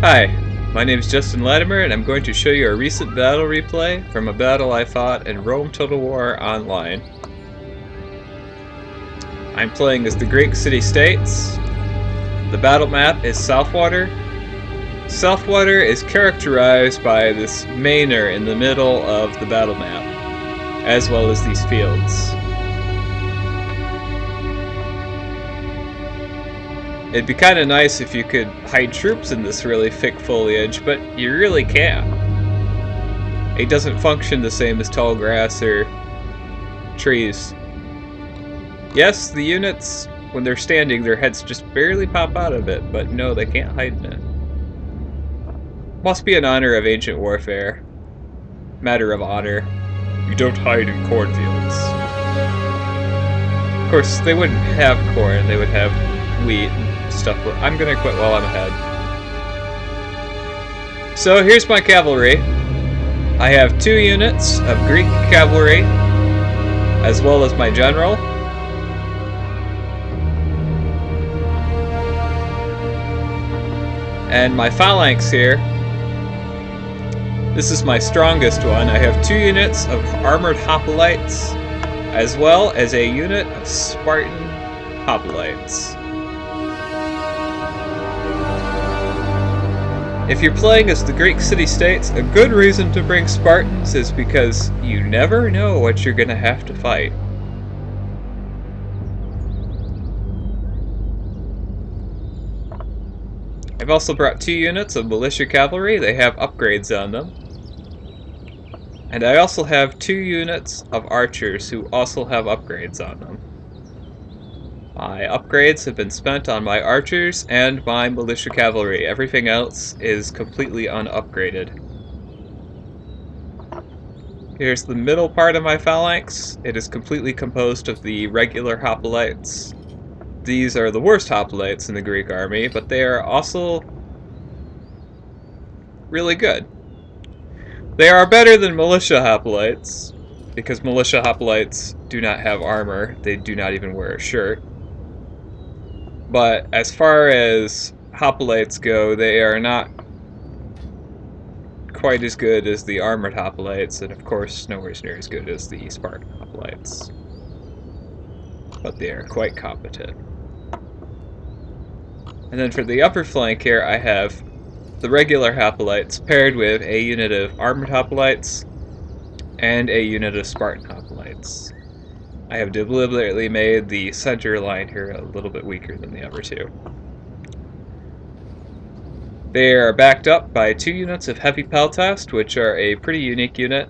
Hi, my name is Justin Latimer, and I'm going to show you a recent battle replay from a battle I fought in Rome Total War Online. I'm playing as the Greek city-states. The battle map is Southwater. Southwater is characterized by this manor in the middle of the battle map, as well as these fields. It'd be kind of nice if you could hide troops in this really thick foliage, but you really can't. It doesn't function the same as tall grass or trees. Yes, the units, when they're standing, their heads just barely pop out of it, but no, they can't hide in it. Must be an honor of ancient warfare. Matter of honor. You don't hide in cornfields. Of course, they wouldn't have corn, they would have wheat and stuff. I'm gonna quit while I'm ahead. So here's my cavalry. I have 2 units of Greek cavalry, as well as my general. And my phalanx here. This is my strongest one. I have 2 units of armored hoplites, as well as a unit of Spartan hoplites. If you're playing as the Greek city-states, a good reason to bring Spartans is because you never know what you're gonna have to fight. I've also brought 2 units of militia cavalry. They have upgrades on them. And I also have 2 units of archers who also have upgrades on them. My upgrades have been spent on my archers and my militia cavalry. Everything else is completely unupgraded. Here's the middle part of my phalanx. It is completely composed of the regular hoplites. These are the worst hoplites in the Greek army, but they are also really good. They are better than militia hoplites, because militia hoplites do not have armor. They do not even wear a shirt. But as far as hoplites go, they are not quite as good as the armored hoplites, and of course nowhere near as good as the Spartan hoplites. But they are quite competent. And then for the upper flank here, I have the regular hoplites paired with a unit of armored hoplites and a unit of Spartan hoplites. I have deliberately made the center line here a little bit weaker than the other 2. They are backed up by 2 units of heavy peltast, which are a pretty unique unit.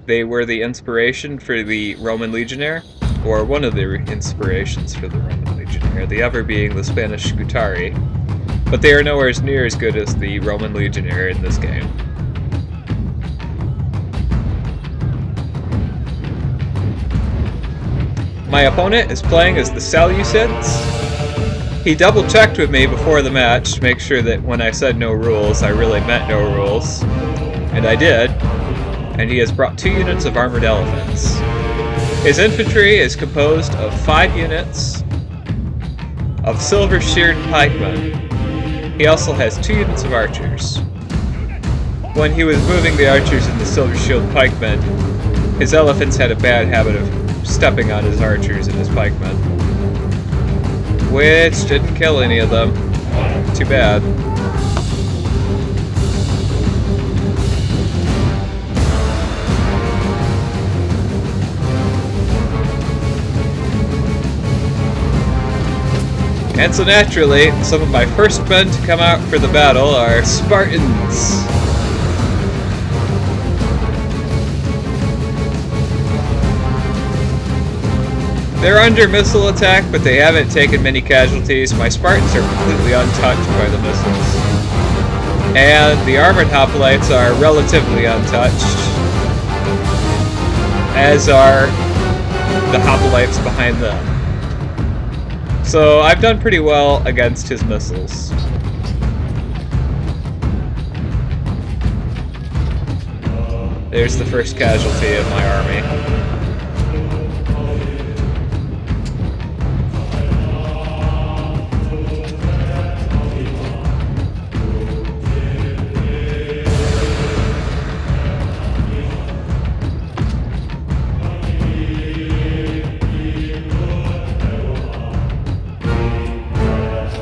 They were the inspiration for the Roman Legionnaire, or one of the inspirations for the Roman Legionnaire, the other being the Spanish Scutari, but they are nowhere near as good as the Roman Legionnaire in this game. My opponent is playing as the Seleucids. He double-checked with me before the match to make sure that when I said no rules, I really meant no rules, and I did, and he has brought 2 units of armored elephants. His infantry is composed of 5 units of silver-sheared pikemen. He also has 2 units of archers. When he was moving the archers and the silver-shield pikemen, his elephants had a bad habit of stepping on his archers and his pikemen, which didn't kill any of them. Too bad. And so naturally, some of my first men to come out for the battle are Spartans. They're under missile attack, but they haven't taken many casualties. My Spartans are completely untouched by the missiles. And the armored hoplites are relatively untouched, as are the hoplites behind them. So I've done pretty well against his missiles. There's the first casualty of my army.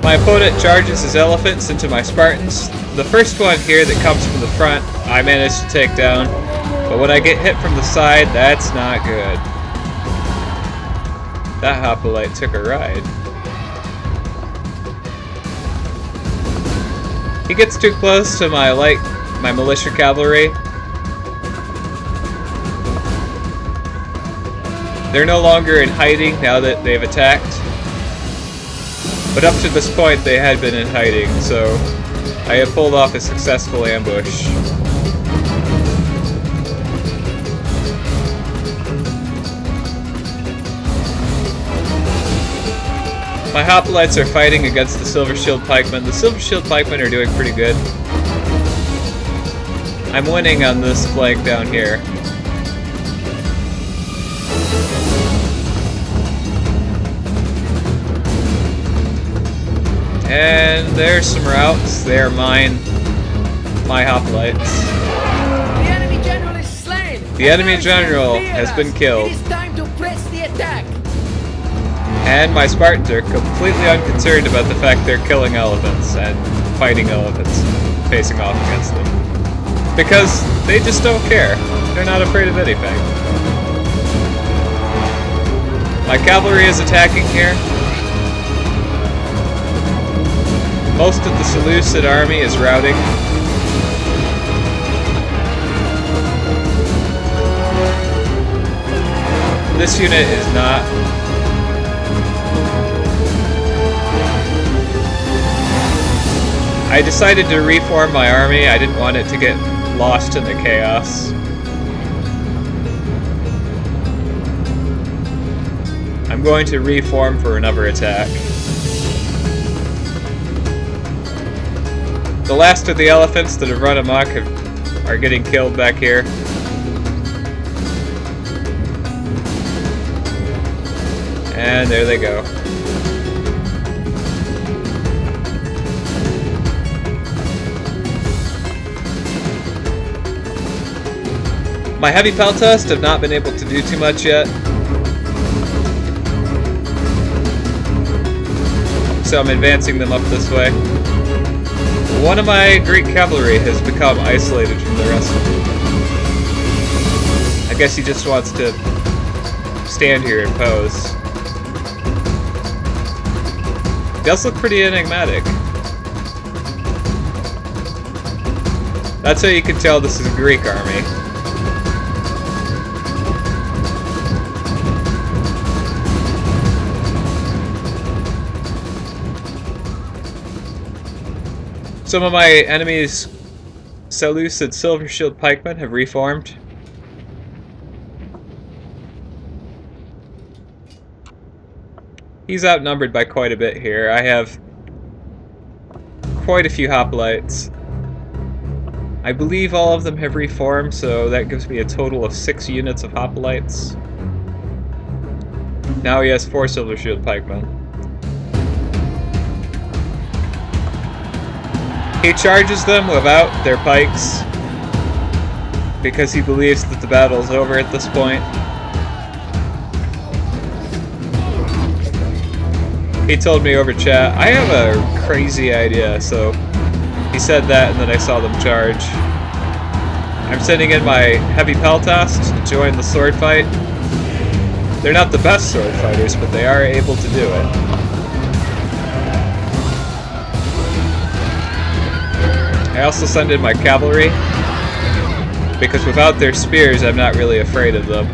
My opponent charges his elephants into my Spartans. The first one here that comes from the front, I managed to take down. But when I get hit from the side, that's not good. That hoplite took a ride. He gets too close to my militia cavalry. They're no longer in hiding now that they've attacked. But up to this point they had been in hiding, so I have pulled off a successful ambush. My hoplites are fighting against the Silver Shield Pikemen. The Silver Shield Pikemen are doing pretty good. I'm winning on this flank down here. And there's some routes. They are my hoplites. The enemy general is slain. The enemy general has been killed. It is time to press the attack. And my Spartans are completely unconcerned about the fact they're killing elephants and fighting elephants, facing off against them. Because they just don't care. They're not afraid of anything. My cavalry is attacking here. Most of the Seleucid army is routing. This unit is not. I decided to reform my army. I didn't want it to get lost in the chaos. I'm going to reform for another attack. The last of the elephants that have run amok are getting killed back here. And there they go. My heavy peltasts have not been able to do too much yet. So I'm advancing them up this way. One of my Greek cavalry has become isolated from the rest of them. I guess he just wants to stand here and pose. It does look pretty enigmatic. That's how you can tell this is a Greek army. Some of my enemies' Seleucid Silver Shield Pikemen have reformed. He's outnumbered by quite a bit here. I have quite a few hoplites. I believe all of them have reformed, so that gives me a total of 6 units of hoplites. Now he has 4 Silver Shield Pikemen. He charges them without their pikes because he believes that the battle's over at this point. He told me over chat, I have a crazy idea, so he said that and then I saw them charge. I'm sending in my heavy peltasts to join the sword fight. They're not the best sword fighters, but they are able to do it. I also send in my cavalry, because without their spears I'm not really afraid of them.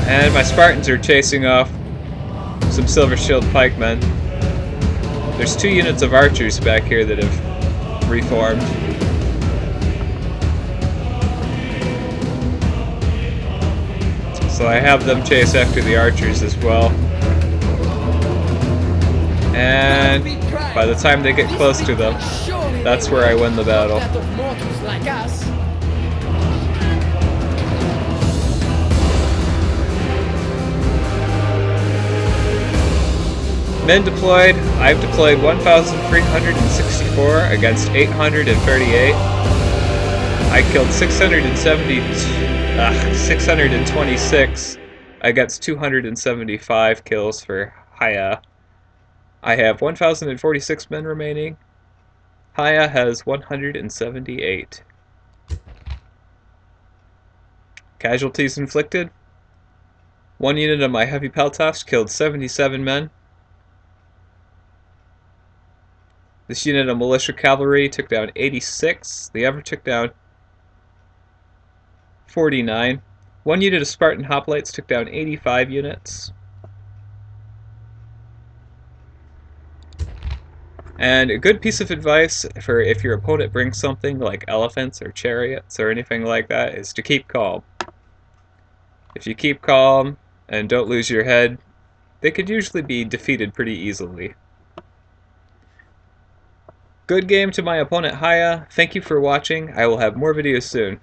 And my Spartans are chasing off some Silver Shield Pikemen. There's 2 units of archers back here that have reformed. So I have them chase after the archers as well. And by the time they get close to them, that's where I win the battle. Men deployed. I've deployed 1,364 against 838. I I killed 626 against 275 kills for Haya. I have 1,046 men remaining. Haya has 178. Casualties inflicted. 1 unit of my heavy Peltas killed 77 men. This unit of militia cavalry took down 86. The other took down 49. 1 unit of Spartan hoplites took down 85 units. And a good piece of advice for if your opponent brings something like elephants or chariots or anything like that is to keep calm. If you keep calm and don't lose your head, they could usually be defeated pretty easily. Good game to my opponent Haya. Thank you for watching. I will have more videos soon.